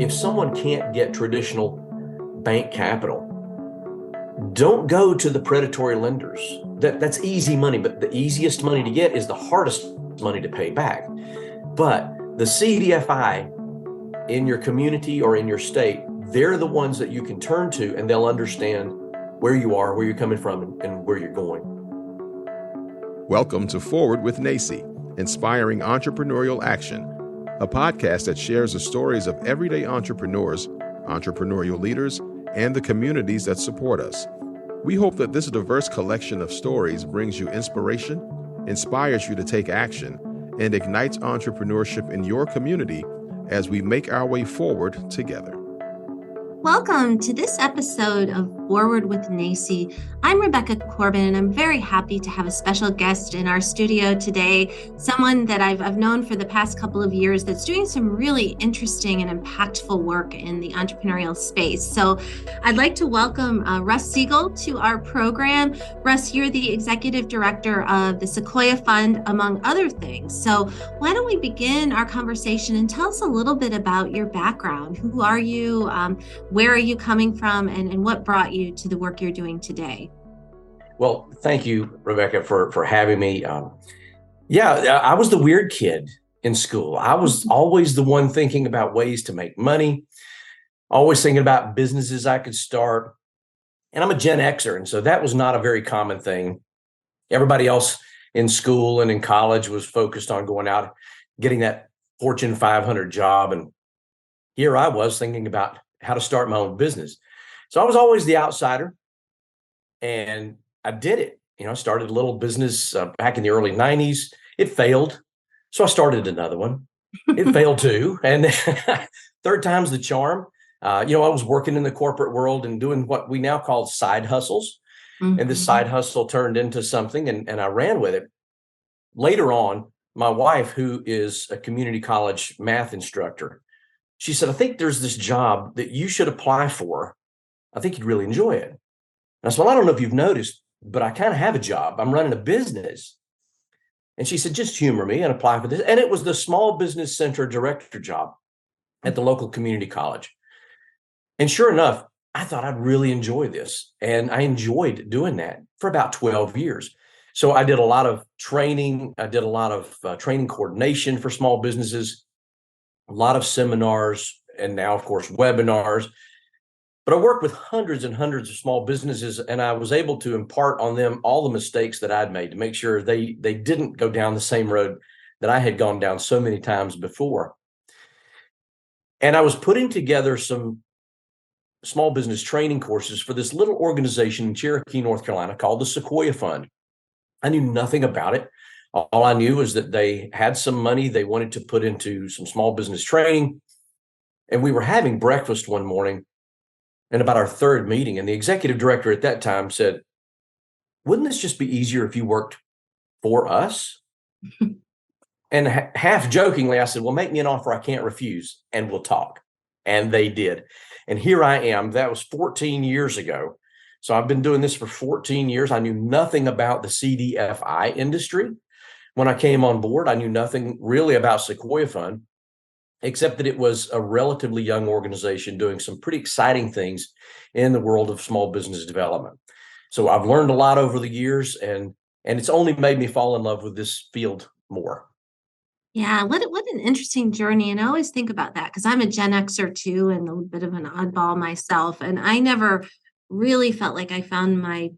if someone can't get traditional bank capital, don't go to the predatory lenders. That's easy money, but the easiest money to get is the hardest money to pay back. But the CDFI in your community or in your state, they're the ones that you can turn to, and they'll understand where you are, where you're coming from, and where you're going. Welcome to Forward with NACCE, Inspiring Entrepreneurial Action, a podcast that shares the stories of everyday entrepreneurs, entrepreneurial leaders, and the communities that support us. We hope that this diverse collection of stories brings you inspiration, inspires you to take action, and ignites entrepreneurship in your community as we make our way forward together. Welcome to this episode of Forward with NACCE. I'm Rebecca Corbin, and I'm very happy to have a special guest in our studio today, someone that I've known for the past couple of years that's doing some really interesting and impactful work in the entrepreneurial space. So I'd like to welcome Russ Seagle to our program. Russ, you're the executive director of the Sequoia Fund, among other things. So why don't we begin our conversation and tell us a little bit about your background. Who are you? Where are you coming from, and what brought you to the work you're doing today? Well, thank you, Rebecca, for having me. I was the weird kid in school. I was always the one thinking about ways to make money, always thinking about businesses I could start. And I'm a Gen Xer, and so that was not a very common thing. Everybody else in school and in college was focused on going out, getting that Fortune 500 job. And here I was thinking about how to start my own business. So I was always the outsider, and I did it. I started a little business back in the early 90s. It failed. So I started another one. It failed too. And third time's the charm. I was working in the corporate world and doing what we now call side hustles. Mm-hmm. And this side hustle turned into something, and I ran with it. Later on, my wife, who is a community college math instructor, she said, I think there's this job that you should apply for. I think you'd really enjoy it. And I said, well, I don't know if you've noticed, but I kind of have a job. I'm running a business. And she said, just humor me and apply for this. And it was the small business center director job at the local community college. And sure enough, I thought I'd really enjoy this. And I enjoyed doing that for about 12 years. So I did a lot of training. I did a lot of training coordination for small businesses, a lot of seminars, and now, of course, webinars. But I worked with hundreds and hundreds of small businesses, and I was able to impart on them all the mistakes that I'd made to make sure they didn't go down the same road that I had gone down so many times before. And I was putting together some small business training courses for this little organization in Cherokee, North Carolina called the Sequoia Fund. I knew nothing about it. All I knew was that they had some money they wanted to put into some small business training. And we were having breakfast one morning and about our third meeting. And the executive director at that time said, wouldn't this just be easier if you worked for us? And half jokingly, I said, well, make me an offer I can't refuse and we'll talk. And they did. And here I am. That was 14 years ago. So I've been doing this for 14 years. I knew nothing about the CDFI industry. When I came on board, I knew nothing really about Sequoia Fund, except that it was a relatively young organization doing some pretty exciting things in the world of small business development. So I've learned a lot over the years, and it's only made me fall in love with this field more. Yeah, what an interesting journey. And I always think about that because I'm a Gen Xer too, and a bit of an oddball myself. And I never really felt like I found my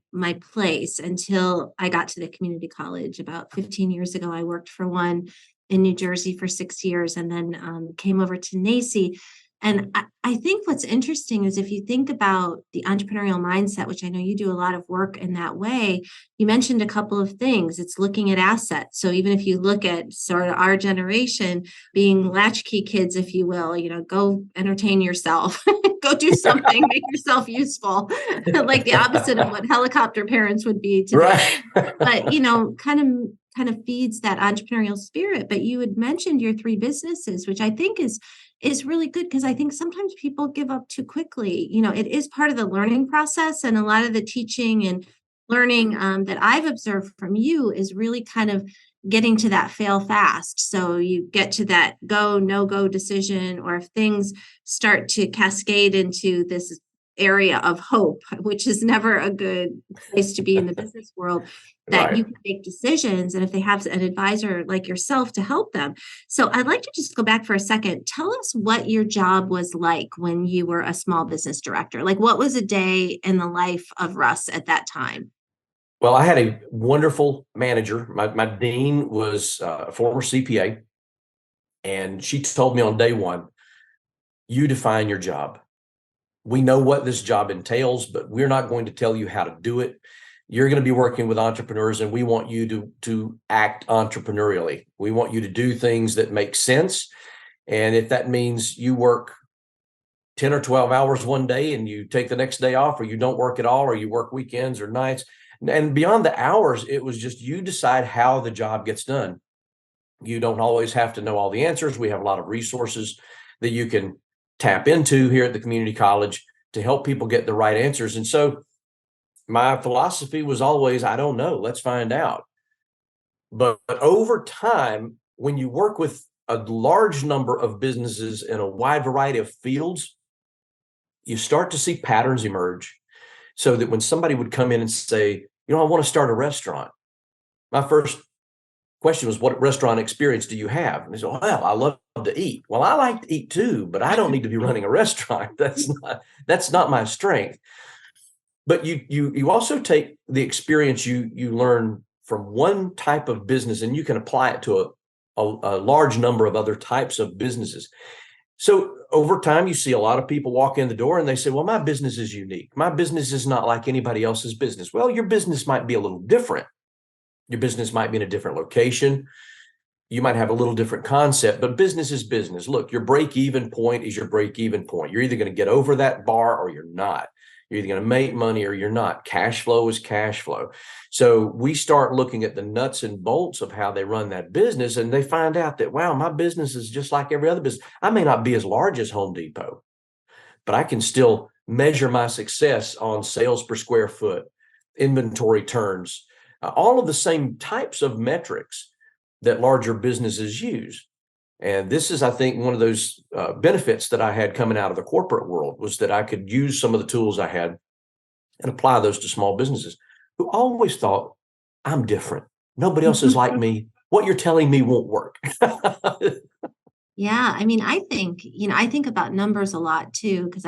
place until I got to the community college about 15 years ago. I worked for one in New Jersey for 6 years and then came over to NACCE. And I think what's interesting is if you think about the entrepreneurial mindset, which I know you do a lot of work in that way, you mentioned a couple of things. It's looking at assets. So even if you look at sort of our generation being latchkey kids, if you will, go entertain yourself, go do something, make yourself useful, like the opposite of what helicopter parents would be today. Right. But, kind of feeds that entrepreneurial spirit. But you had mentioned your 3 businesses, which I think is really good because I think sometimes people give up too quickly. It is part of the learning process, and a lot of the teaching and learning that I've observed from you is really kind of getting to that fail fast. So you get to that go, no go decision, or if things start to cascade into this area of hope, which is never a good place to be in the business world, that you Right. can make decisions. And if they have an advisor like yourself to help them. So I'd like to just go back for a second. Tell us what your job was like when you were a small business director. Like, what was a day in the life of Russ at that time? Well, I had a wonderful manager. My dean was a former CPA, and she told me on day one, you define your job. We know what this job entails, but we're not going to tell you how to do it. You're going to be working with entrepreneurs, and we want you to act entrepreneurially. We want you to do things that make sense. And if that means you work 10 or 12 hours one day and you take the next day off, or you don't work at all, or you work weekends or nights, and beyond the hours, it was just you decide how the job gets done. You don't always have to know all the answers. We have a lot of resources that you can tap into here at the community college to help people get the right answers. And so my philosophy was always, I don't know, let's find out. But over time, when you work with a large number of businesses in a wide variety of fields, you start to see patterns emerge. So that when somebody would come in and say, I want to start a restaurant, my first question was, what restaurant experience do you have? And they said, well, I love to eat. Well, I like to eat too, but I don't need to be running a restaurant. That's not my strength. But you also take the experience you learn from one type of business, and you can apply it to a large number of other types of businesses. So over time, you see a lot of people walk in the door and they say, well, my business is unique. My business is not like anybody else's business. Well, your business might be a little different. Your business might be in a different location. You might have a little different concept, but business is business. Look, your break-even point is your break-even point. You're either going to get over that bar or you're not. You're either going to make money or you're not. Cash flow is cash flow. So we start looking at the nuts and bolts of how they run that business, and they find out that, wow, my business is just like every other business. I may not be as large as Home Depot, but I can still measure my success on sales per square foot, inventory turns, all of the same types of metrics that larger businesses use. And this is, I think, one of those benefits that I had coming out of the corporate world, was that I could use some of the tools I had and apply those to small businesses who always thought, I'm different. Nobody else is like me. What you're telling me won't work. Yeah, I mean, I think about numbers a lot too, because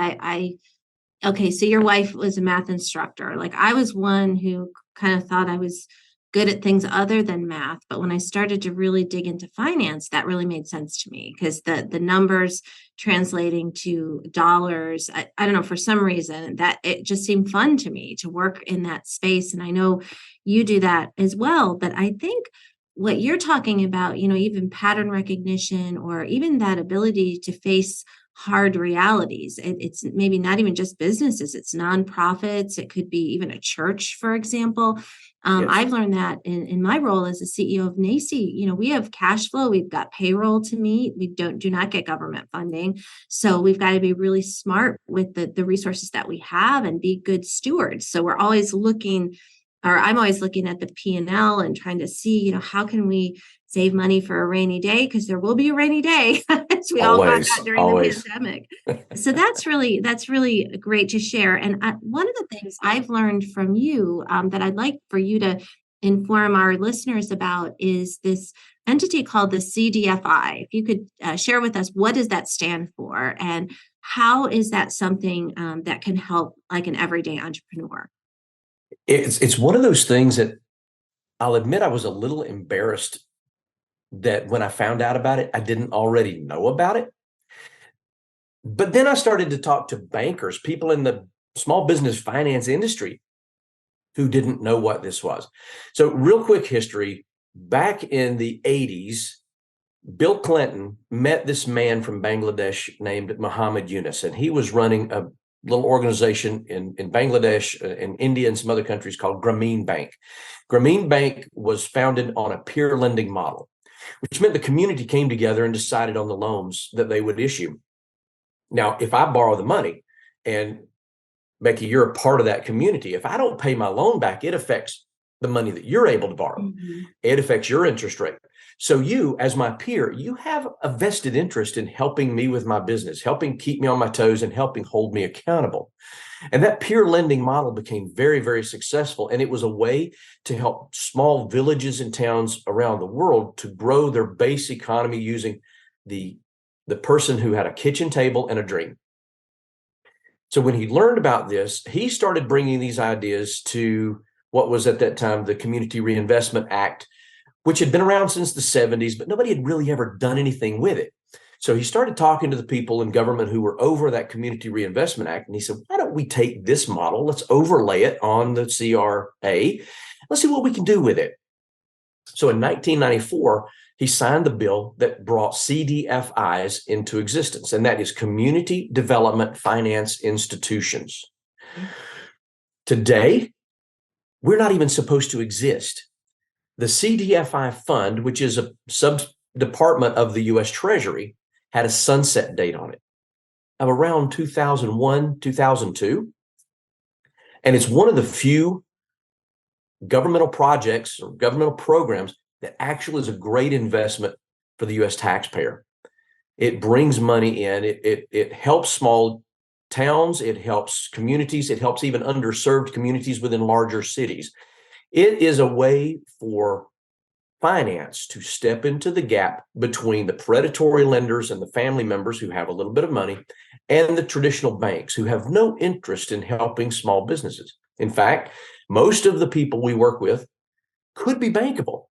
okay, so your wife was a math instructor. Like, I was one who kind of thought I was good at things other than math. But when I started to really dig into finance, that really made sense to me, because the numbers translating to dollars, I don't know, for some reason that it just seemed fun to me to work in that space. And I know you do that as well. But I think what you're talking about, even pattern recognition, or even that ability to face hard realities. It's maybe not even just businesses, it's nonprofits. It could be even a church, for example. Yes. I've learned that in my role as a CEO of NACCE. We have cash flow, we've got payroll to meet, we do not get government funding. So we've got to be really smart with the resources that we have and be good stewards. So we're always looking, or I'm always looking at the P&L and trying to see, how can we save money for a rainy day, because there will be a rainy day, as we all got Always, that during the always. pandemic. So that's really great to share. And one of the things I've learned from you, that I'd like for you to inform our listeners about, is this entity called the CDFI. If you could share with us, what does that stand for, and how is that something that can help like an everyday entrepreneur? It's one of those things that I'll admit I was a little embarrassed that when I found out about it, I didn't already know about it. But then I started to talk to bankers, people in the small business finance industry, who didn't know what this was. So real quick history, back in the 80s, Bill Clinton met this man from Bangladesh named Muhammad Yunus, and he was running a little organization in Bangladesh, in India, and some other countries called Grameen Bank. Grameen Bank was founded on a peer lending model, which meant the community came together and decided on the loans that they would issue. Now, if I borrow the money, and Becky, you're a part of that community, if I don't pay my loan back, it affects the money that you're able to borrow. Mhm. It affects your interest rate. So you, as my peer, you have a vested interest in helping me with my business, helping keep me on my toes and helping hold me accountable. And that peer lending model became very, very successful. And it was a way to help small villages and towns around the world to grow their base economy using the person who had a kitchen table and a dream. So when he learned about this, he started bringing these ideas to what was at that time the Community Reinvestment Act, which had been around since the 70s, but nobody had really ever done anything with it. So he started talking to the people in government who were over that Community Reinvestment Act. And he said, why don't we take this model? Let's overlay it on the CRA. Let's see what we can do with it. So in 1994, he signed the bill that brought CDFIs into existence, and that is Community Development Finance Institutions. Today, we're not even supposed to exist. The CDFI fund, which is a sub-department of the U.S. Treasury, had a sunset date on it of around 2001, 2002. And it's one of the few governmental projects or governmental programs that actually is a great investment for the U.S. taxpayer. It brings money in, it helps small towns, it helps communities, it helps even underserved communities within larger cities. It is a way for finance to step into the gap between the predatory lenders and the family members who have a little bit of money and the traditional banks who have no interest in helping small businesses. In fact, most of the people we work with could be bankable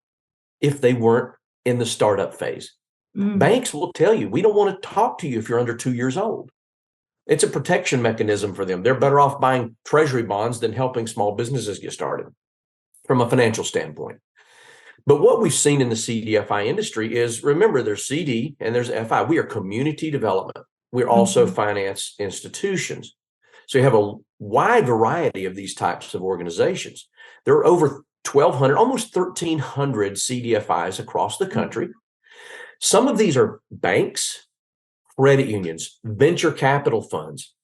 if they weren't in the startup phase. Banks will tell you, we don't want to talk to you if you're under 2 years old. It's a protection mechanism for them. They're better off buying treasury bonds than helping small businesses get started from a financial standpoint. But what we've seen in the CDFI industry is, remember, there's CD and there's FI. We are community development. We're also finance institutions. So you have a wide variety of these types of organizations. There are over 1,200, almost 1,300 CDFIs across the country. Some of these are banks, credit unions, venture capital funds.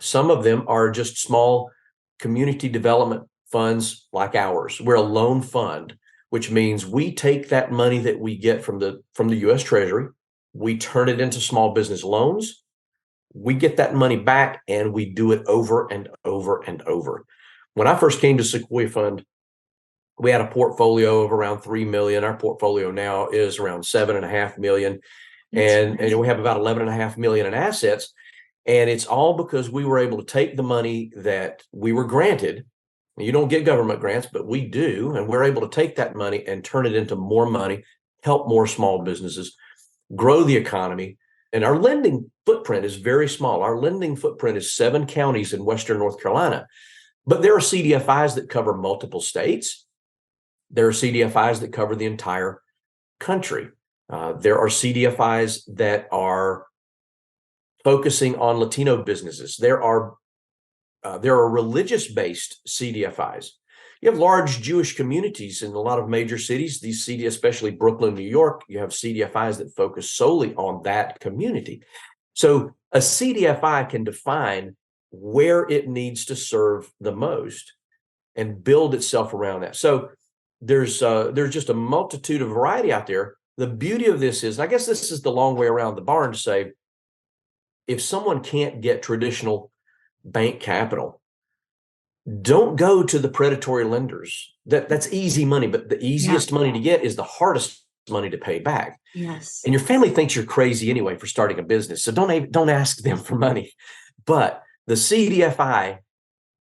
Some of them are just small community development funds like ours. We're a loan fund, which means we take that money that we get from the U.S. Treasury, we turn it into small business loans, we get that money back, and we do it over and over and over. When I first came to Sequoia Fund, we had a portfolio of around 3 million. Our portfolio now is around 7.5 million. And we have about 11.5 million in assets. And it's all because we were able to take the money that we were granted. You don't get government grants, but we do. And we're able to take that money and turn it into more money, help more small businesses, grow the economy. And our lending footprint is very small. Our lending footprint is 7 counties in Western North Carolina. But there are CDFIs that cover multiple states. There are CDFIs that cover the entire country. There are CDFIs that are focusing on Latino businesses. There are religious-based CDFIs. You have large Jewish communities in a lot of major cities. These CDFIs, especially Brooklyn, New York, you have CDFIs that focus solely on that community. So a CDFI can define where it needs to serve the most and build itself around that. So there's just a multitude of variety out there. The beauty of this is, and I guess this is the long way around the barn to say, if someone can't get traditional bank capital, don't go to the predatory lenders. That's easy money, but the easiest money to get is the hardest money to pay back. Yes. And your family thinks you're crazy anyway for starting a business, so don't ask them for money. But the CDFI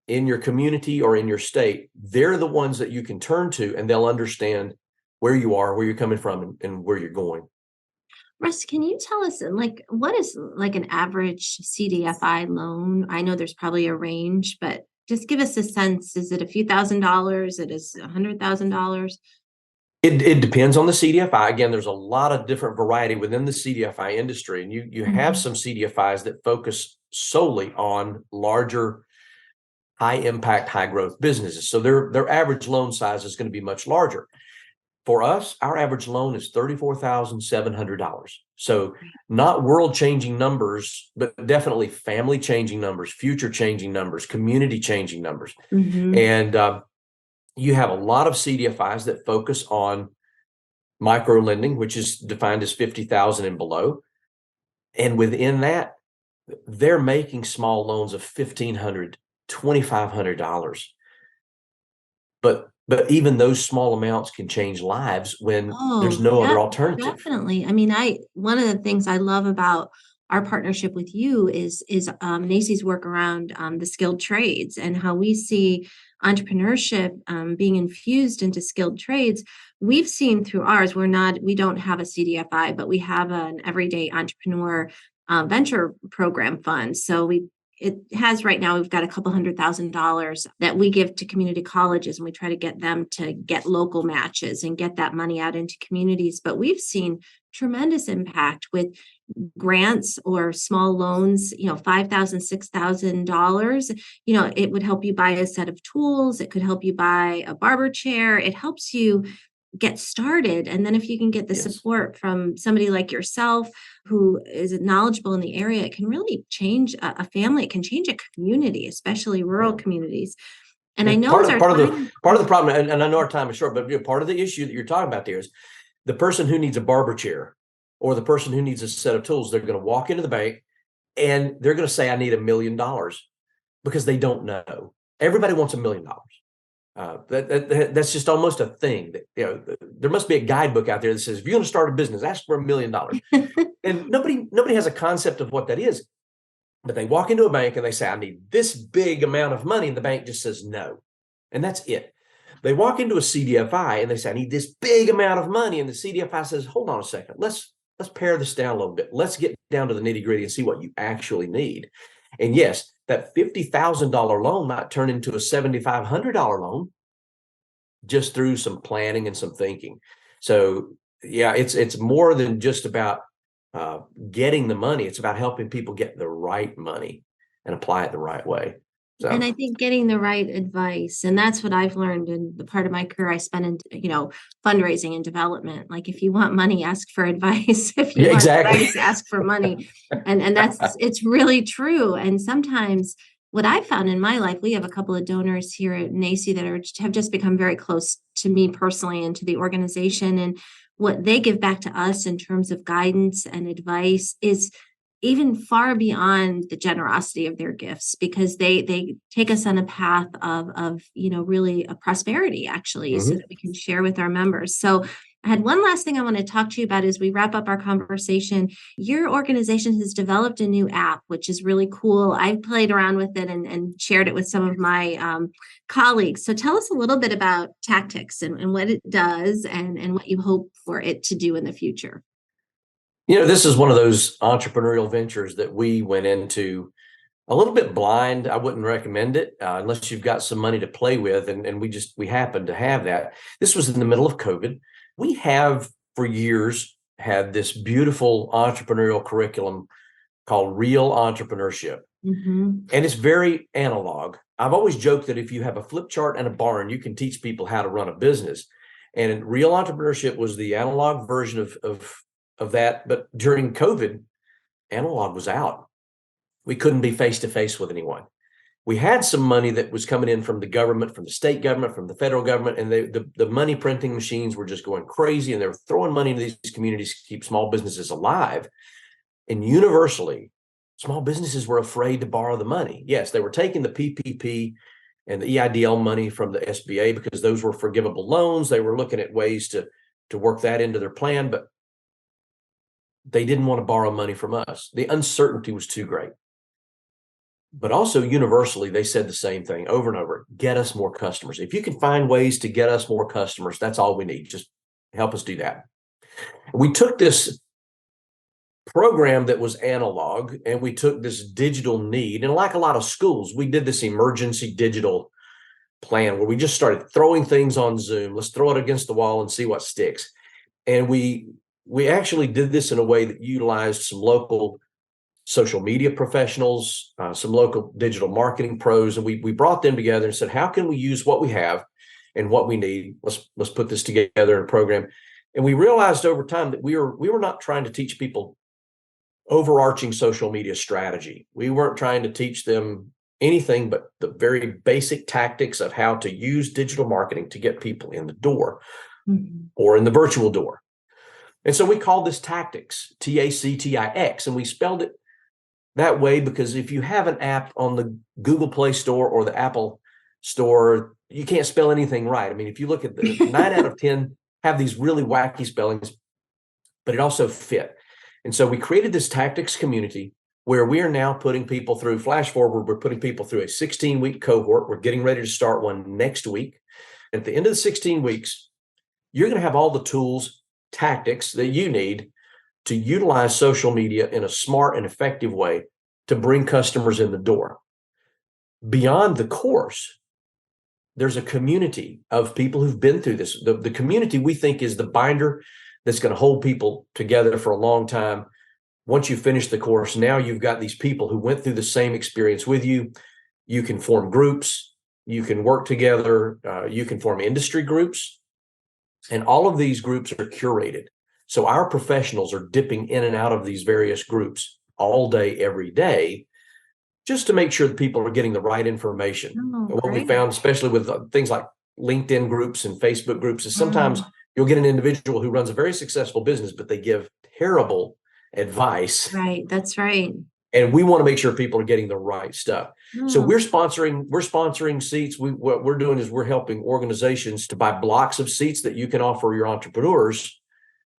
in your community or in your state, they're the ones that you can turn to, and they'll understand where you are, where you're coming from, and where you're going. Russ, can you tell us, like, what is like an average CDFI loan? I know there's probably a range, but just give us a sense. Is it a few $1,000s? It is $100,000? It depends on the CDFI. Again, there's a lot of different variety within the CDFI industry, and you have some CDFIs that focus solely on larger, high impact, high growth businesses. So their average loan size is going to be much larger. For us, our average loan is $34,700. So not world-changing numbers, but definitely family-changing numbers, future-changing numbers, community-changing numbers. And you have a lot of CDFIs that focus on micro lending, which is defined as 50,000 and below. And within that, they're making small loans of $1,500, $2,500. But even those small amounts can change lives when there's Oh, no yeah, other alternative. definitely. I mean, one of the things I love about our partnership with you is NACCE's work around the skilled trades and how we see entrepreneurship being infused into skilled trades. We've seen through ours, we don't have a CDFI, but we have an everyday entrepreneur venture program fund. So it has right now, we've got a couple $100,000 that we give to community colleges, and we try to get them to get local matches and get that money out into communities. But we've seen tremendous impact with grants or small loans, $5,000, $6,000. It would help you buy a set of tools. It could help you buy a barber chair. It helps you get started. And then if you can get the Yes. support from somebody like yourself who is knowledgeable in the area, it can really change a family. It can change a community, especially rural Yeah. communities. And I And know part as of our part of the time, part of the problem, and I know our time is short, but part of the issue that you're talking about there is the person who needs a barber chair or the person who needs a set of tools. They're going to walk into the bank and they're going to say, "I need $1 million," because they don't know. Everybody wants $1 million. That's just almost a thing that, there must be a guidebook out there that says, if you're going to start a business, ask for $1 million. And nobody has a concept of what that is. But they walk into a bank and they say, I need this big amount of money. And the bank just says no. And that's it. They walk into a CDFI and they say, I need this big amount of money. And the CDFI says, hold on a second. Let's pare this down a little bit. Let's get down to the nitty gritty and see what you actually need. And yes, that $50,000 loan might turn into a $7,500 loan just through some planning and some thinking. So yeah, it's more than just about getting the money. It's about helping people get the right money and apply it the right way. and I So think getting the right advice, and that's what I've learned in the part of my career I spent in, fundraising and development. Like if you want money, ask for advice. If you yeah, want exactly. advice, ask for money. And it's really true. And sometimes what I found in my life, we have a couple of donors here at NACCE that have just become very close to me personally and to the organization. And what they give back to us in terms of guidance and advice is even far beyond the generosity of their gifts, because they take us on a path of really a prosperity, actually, so Mhm. that we can share with our members. So I had one last thing I want to talk to you about as we wrap up our conversation. Your organization has developed a new app, which is really cool. I've played around with it and shared it with some of my colleagues. So tell us a little bit about Tactics and what it does and what you hope for it to do in the future. This is one of those entrepreneurial ventures that we went into a little bit blind. I wouldn't recommend it unless you've got some money to play with. And we happen to have that. This was in the middle of COVID. We have for years had this beautiful entrepreneurial curriculum called Real Entrepreneurship. Mhm. And it's very analog. I've always joked that if you have a flip chart and a barn, you can teach people how to run a business. And Real Entrepreneurship was the analog version of that. But during COVID, analog was out. We couldn't be face to face with anyone. We had some money that was coming in from the government, from the state government, from the federal government, and the money printing machines were just going crazy, and they were throwing money into these communities to keep small businesses alive. And universally, small businesses were afraid to borrow the money. Yes, they were taking the PPP and the EIDL money from the SBA because those were forgivable loans. They were looking at ways to work that into their plan, but they didn't want to borrow money from us. The uncertainty was too great. But also universally, they said the same thing over and over: get us more customers. If you can find ways to get us more customers, that's all we need. Just help us do that. We took this program that was analog and we took this digital need, and like a lot of schools, we did this emergency digital plan where we just started throwing things on Zoom. Let's throw it against the wall and see what sticks. And we actually did this in a way that utilized some local social media professionals, some local digital marketing pros, and we brought them together and said, how can we use what we have and what we need? Let's put this together in a program. And we realized over time that we were not trying to teach people overarching social media strategy. We weren't trying to teach them anything but the very basic tactics of how to use digital marketing to get people in the door or in the virtual door. And so we call this tactics, TACTIX, and we spelled it that way because if you have an app on the Google Play Store or the Apple Store, you can't spell anything right. I mean, if you look at the 9 out of 10 have these really wacky spellings, but it also fit. And so we created this tactics community where we are now putting people through, flash forward, we're putting people through a 16-week cohort. We're getting ready to start one next week. At the end of the 16 weeks, you're going to have all the tools, tactics that you need to utilize social media in a smart and effective way to bring customers in the door. Beyond the course, there's a community of people who've been through this. The community we think is the binder that's going to hold people together for a long time. Once you finish the course, now you've got these people who went through the same experience with you. You can form groups, you can work together, you can form industry groups, and all of these groups are curated. So our professionals are dipping in and out of these various groups all day, every day, just to make sure that people are getting the right information. And what we found, especially with things like LinkedIn groups and Facebook groups, is sometimes you'll get an individual who runs a very successful business, but they give terrible advice. Right, that's right. And we want to make sure people are getting the right stuff. So we're sponsoring seats. What we're doing is we're helping organizations to buy blocks of seats that you can offer your entrepreneurs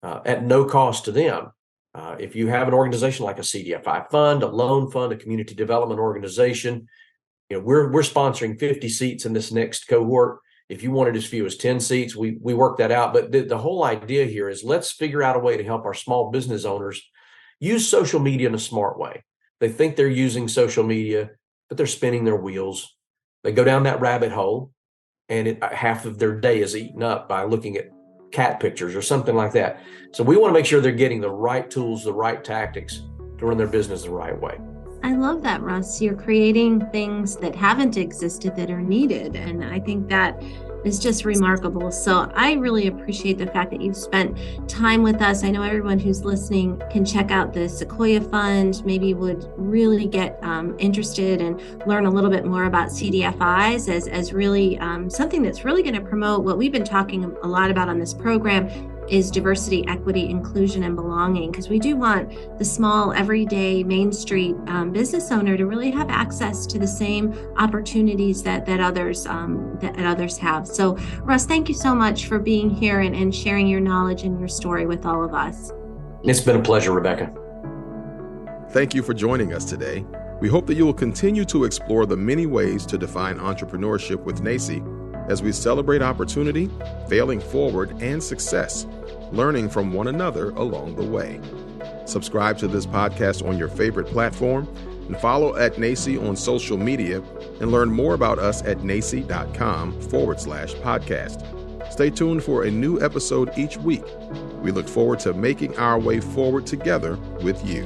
at no cost to them. If you have an organization like a CDFI fund, a loan fund, a community development organization, we're sponsoring 50 seats in this next cohort. If you wanted as few as 10 seats, we work that out. But the whole idea here is let's figure out a way to help our small business owners use social media in a smart way. They think they're using social media, but they're spinning their wheels. They go down that rabbit hole, and half of their day is eaten up by looking at cat pictures or something like that. So we want to make sure they're getting the right tools, the right tactics to run their business the right way. I love that, Russ. You're creating things that haven't existed that are needed. And I think that is just remarkable. So I really appreciate the fact that you've spent time with us. I know everyone who's listening can check out the Sequoia Fund, maybe would really get interested and learn a little bit more about CDFIs as really something that's really going to promote what we've been talking a lot about on this program is diversity, equity, inclusion, and belonging, because we do want the small, everyday Main Street business owner to really have access to the same opportunities that others have. So, Russ, thank you so much for being here and sharing your knowledge and your story with all of us. It's been a pleasure, Rebecca. Thank you for joining us today. We hope that you will continue to explore the many ways to define entrepreneurship with NACCE as we celebrate opportunity, failing forward, and success, learning from one another along the way. Subscribe to this podcast on your favorite platform and follow at NACCE on social media and learn more about us at nacce.com/podcast. Stay tuned for a new episode each week. We look forward to making our way forward together with you.